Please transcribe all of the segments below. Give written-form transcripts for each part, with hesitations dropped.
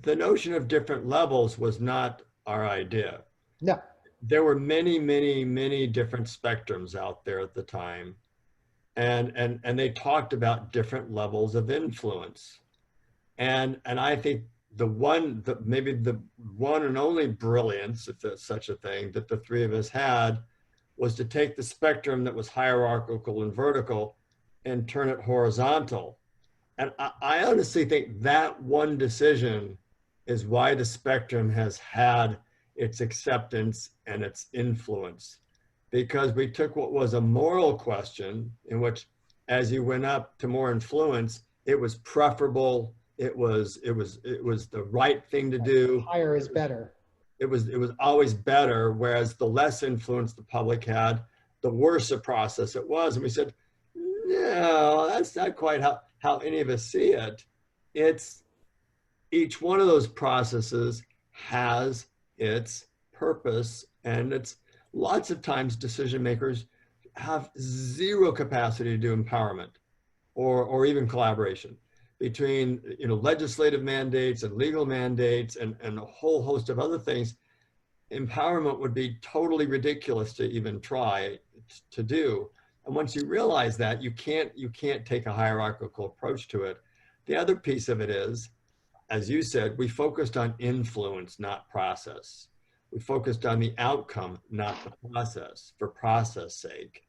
the notion of different levels was not our idea. No. There were many, many, many different spectrums out there at the time. And they talked about different levels of influence. And I think maybe the one and only brilliance, if there's such a thing, that the three of us had was to take the spectrum that was hierarchical and vertical and turn it horizontal. And I honestly think that one decision is why the spectrum has had its acceptance and its influence. Because we took what was a moral question, in which, as you went up to more influence, it was preferable, it was the right thing to do. Higher is better. It was always better, whereas the less influence the public had, the worse a process it was. And we said, no, that's not quite how any of us see it. It's each one of those processes has its purpose, and it's lots of times decision makers have zero capacity to do empowerment or even collaboration between legislative mandates and legal mandates and a whole host of other things. Empowerment would be totally ridiculous to even try to do. And once you realize that, you can't take a hierarchical approach to it. The other piece of it is, as you said, we focused on influence, not process. We focused on the outcome, not the process, for process sake.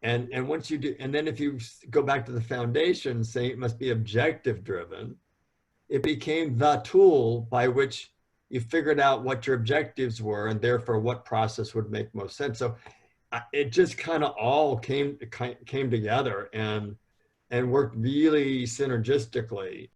And once you do, and then if you go back to the foundation saying it must be objective driven, it became the tool by which you figured out what your objectives were and therefore what process would make most sense. So it just kind of all came together and worked really synergistically.